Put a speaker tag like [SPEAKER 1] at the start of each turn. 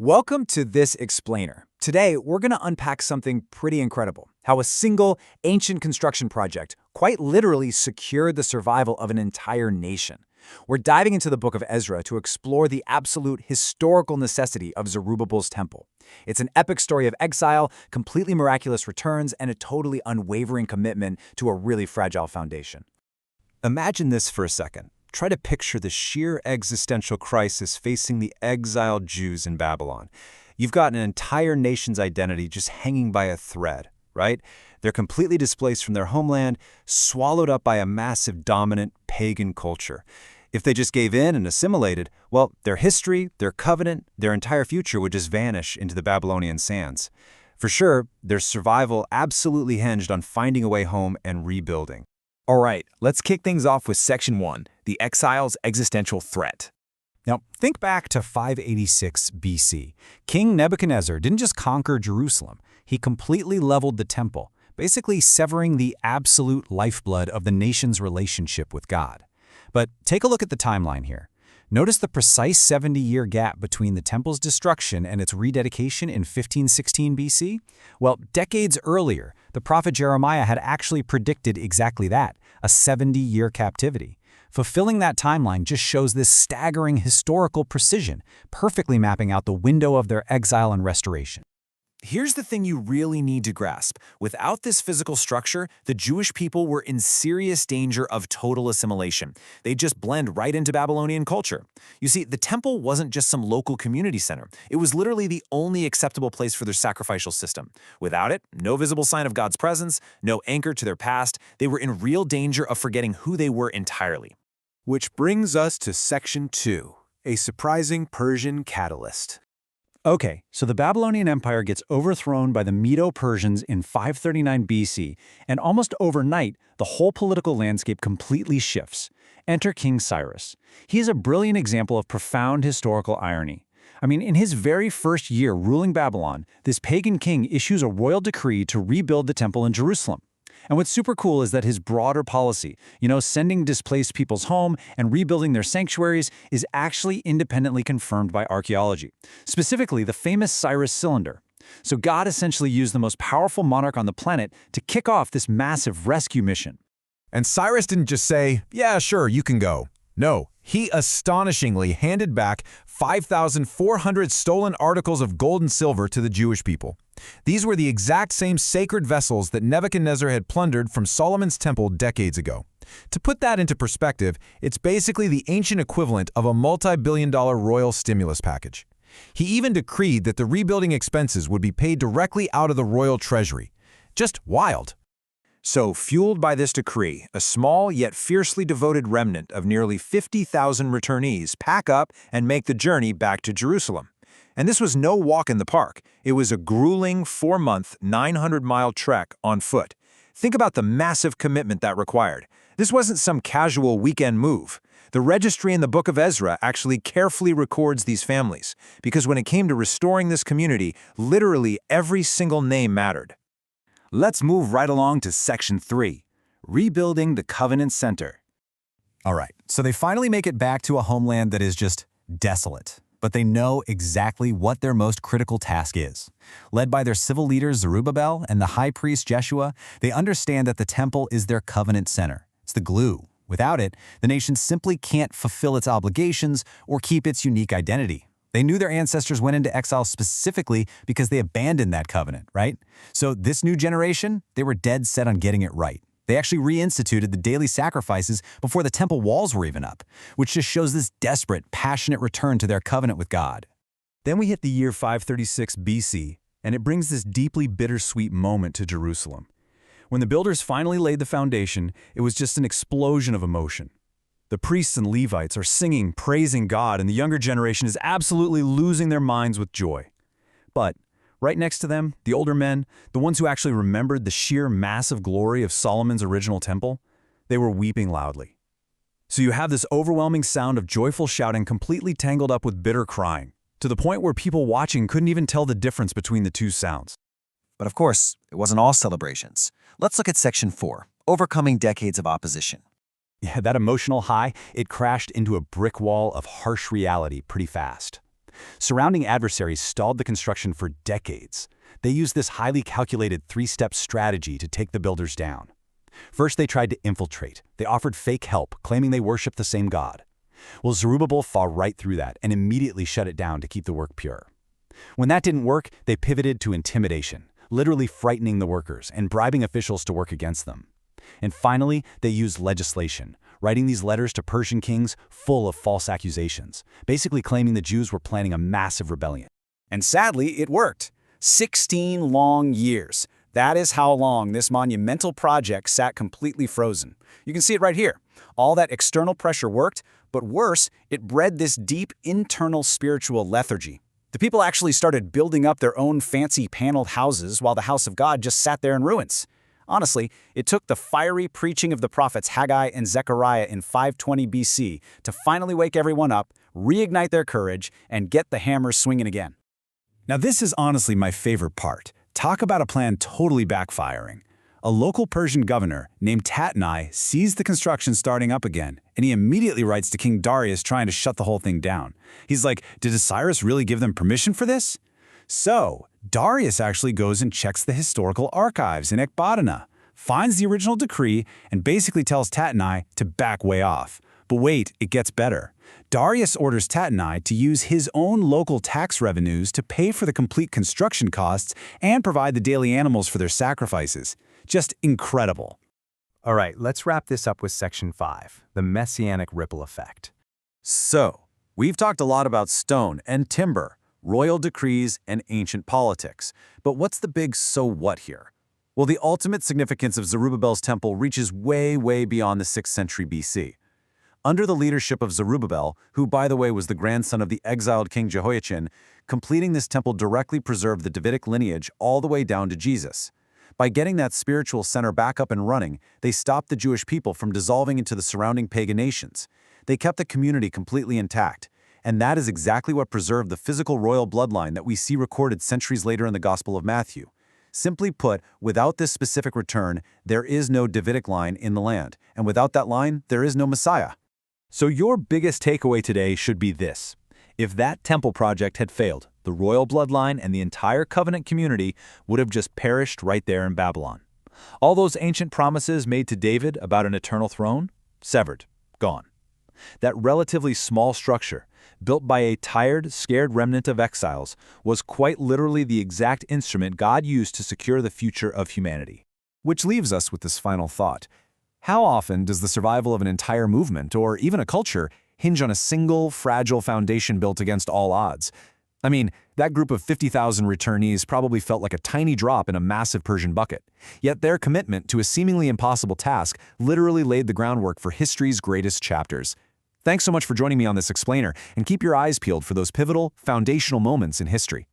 [SPEAKER 1] Welcome to This Explainer. Today, we're going to unpack something pretty incredible, how a single ancient construction project quite literally secured the survival of an entire nation. We're diving into the book of Ezra to explore the absolute historical necessity of Zerubbabel's temple. It's an epic story of exile, completely miraculous returns, and a totally unwavering commitment to a really fragile foundation.
[SPEAKER 2] Imagine this for a second. Try to picture the sheer existential crisis facing the exiled Jews in Babylon. You've got an entire nation's identity just hanging by a thread, right? They're completely displaced from their homeland, swallowed up by a massive dominant pagan culture. If they just gave in and assimilated, well, their history, their covenant, their entire future would just vanish into the Babylonian sands. For sure, their survival absolutely hinged on finding a way home and rebuilding.
[SPEAKER 1] All right, let's kick things off with Section 1, the exile's existential threat.
[SPEAKER 3] Now, think back to 586 BC. King Nebuchadnezzar didn't just conquer Jerusalem, he completely leveled the temple, basically severing the absolute lifeblood of the nation's relationship with God. But take a look at the timeline here. Notice the precise 70-year gap between the temple's destruction and its rededication in 1516 BC? Well, decades earlier, the prophet Jeremiah had actually predicted exactly that, a 70-year captivity. Fulfilling that timeline just shows this staggering historical precision, perfectly mapping out the window of their exile and restoration.
[SPEAKER 1] Here's the thing you really need to grasp. Without this physical structure, the Jewish people were in serious danger of total assimilation. They'd just blend right into Babylonian culture. You see, the temple wasn't just some local community center. It was literally the only acceptable place for their sacrificial system. Without it, no visible sign of God's presence, no anchor to their past. They were in real danger of forgetting who they were entirely.
[SPEAKER 2] Which brings us to Section 2, a surprising Persian catalyst.
[SPEAKER 3] Okay, so the Babylonian Empire gets overthrown by the Medo-Persians in 539 BC, and almost overnight, the whole political landscape completely shifts. Enter King Cyrus. He is a brilliant example of profound historical irony. I mean, in his very first year ruling Babylon, this pagan king issues a royal decree to rebuild the temple in Jerusalem. And what's super cool is that his broader policy, sending displaced peoples home and rebuilding their sanctuaries, is actually independently confirmed by archaeology, specifically the famous Cyrus Cylinder. So God essentially used the most powerful monarch on the planet to kick off this massive rescue mission.
[SPEAKER 4] And Cyrus didn't just say, yeah, sure, you can go. No, he astonishingly handed back 5,400 stolen articles of gold and silver to the Jewish people. These were the exact same sacred vessels that Nebuchadnezzar had plundered from Solomon's temple decades ago. To put that into perspective, it's basically the ancient equivalent of a multi-billion-dollar royal stimulus package. He even decreed that the rebuilding expenses would be paid directly out of the royal treasury. Just wild.
[SPEAKER 1] So, fueled by this decree, a small yet fiercely devoted remnant of nearly 50,000 returnees pack up and make the journey back to Jerusalem. And this was no walk in the park. It was a grueling 4-month, 900-mile trek on foot. Think about the massive commitment that required. This wasn't some casual weekend move. The registry in the book of Ezra actually carefully records these families, because when it came to restoring this community, literally every single name mattered.
[SPEAKER 3] Let's move right along to Section 3, rebuilding the Covenant Center. All right, so they finally make it back to a homeland that is just desolate, but they know exactly what their most critical task is. Led by their civil leaders Zerubbabel and the high priest Jeshua, they understand that the temple is their covenant center. It's the glue. Without it, the nation simply can't fulfill its obligations or keep its unique identity. They knew their ancestors went into exile specifically because they abandoned that covenant, right? So this new generation, they were dead set on getting it right. They actually reinstituted the daily sacrifices before the temple walls were even up, which just shows this desperate, passionate return to their covenant with God.
[SPEAKER 2] Then we hit the year 536 BC, and it brings this deeply bittersweet moment to Jerusalem. When the builders finally laid the foundation, it was just an explosion of emotion. The priests and Levites are singing, praising God, and the younger generation is absolutely losing their minds with joy. But right next to them, the older men, the ones who actually remembered the sheer massive glory of Solomon's original temple, they were weeping loudly. So you have this overwhelming sound of joyful shouting completely tangled up with bitter crying, to the point where people watching couldn't even tell the difference between the two sounds.
[SPEAKER 5] But of course, it wasn't all celebrations. Let's look at Section 4, overcoming decades of opposition.
[SPEAKER 3] Yeah, that emotional high, it crashed into a brick wall of harsh reality pretty fast. Surrounding adversaries stalled the construction for decades. They used this highly calculated three-step strategy to take the builders down. First, they tried to infiltrate. They offered fake help, claiming they worshiped the same God. Well, Zerubbabel fought right through that and immediately shut it down to keep the work pure. When that didn't work, they pivoted to intimidation, literally frightening the workers and bribing officials to work against them. And finally, they used legislation, writing these letters to Persian kings full of false accusations, basically claiming the Jews were planning a massive rebellion.
[SPEAKER 6] And sadly, it worked. 16 long years. That is how long this monumental project sat completely frozen. You can see it right here. All that external pressure worked, but worse, it bred this deep internal spiritual lethargy. The people actually started building up their own fancy paneled houses while the house of God just sat there in ruins. Honestly, it took the fiery preaching of the prophets Haggai and Zechariah in 520 BC to finally wake everyone up, reignite their courage, and get the hammers swinging again.
[SPEAKER 3] Now this is honestly my favorite part. Talk about a plan totally backfiring. A local Persian governor named Tatnai sees the construction starting up again, and he immediately writes to King Darius trying to shut the whole thing down. He's like, did Cyrus really give them permission for this? So, Darius actually goes and checks the historical archives in Ecbatana, finds the original decree, and basically tells Tatnai to back way off. But wait, it gets better. Darius orders Tatnai to use his own local tax revenues to pay for the complete construction costs and provide the daily animals for their sacrifices. Just incredible.
[SPEAKER 2] All right, let's wrap this up with Section 5, the Messianic ripple effect.
[SPEAKER 3] So, we've talked a lot about stone and timber, royal decrees, and ancient politics. But what's the big so what here? Well, the ultimate significance of Zerubbabel's temple reaches way, way beyond the 6th century BC. Under the leadership of Zerubbabel, who by the way was the grandson of the exiled king Jehoiachin, completing this temple directly preserved the Davidic lineage all the way down to Jesus. By getting that spiritual center back up and running, they stopped the Jewish people from dissolving into the surrounding pagan nations. They kept the community completely intact, and that is exactly what preserved the physical royal bloodline that we see recorded centuries later in the Gospel of Matthew. Simply put, without this specific return, there is no Davidic line in the land, and without that line, there is no Messiah. So your biggest takeaway today should be this. If that temple project had failed, the royal bloodline and the entire covenant community would have just perished right there in Babylon. All those ancient promises made to David about an eternal throne? Severed. Gone. That relatively small structure, built by a tired, scared remnant of exiles, was quite literally the exact instrument God used to secure the future of humanity.
[SPEAKER 4] Which leaves us with this final thought. How often does the survival of an entire movement, or even a culture, hinge on a single, fragile foundation built against all odds? I mean, that group of 50,000 returnees probably felt like a tiny drop in a massive Persian bucket. Yet their commitment to a seemingly impossible task literally laid the groundwork for history's greatest chapters. Thanks so much for joining me on this explainer, and keep your eyes peeled for those pivotal, foundational moments in history.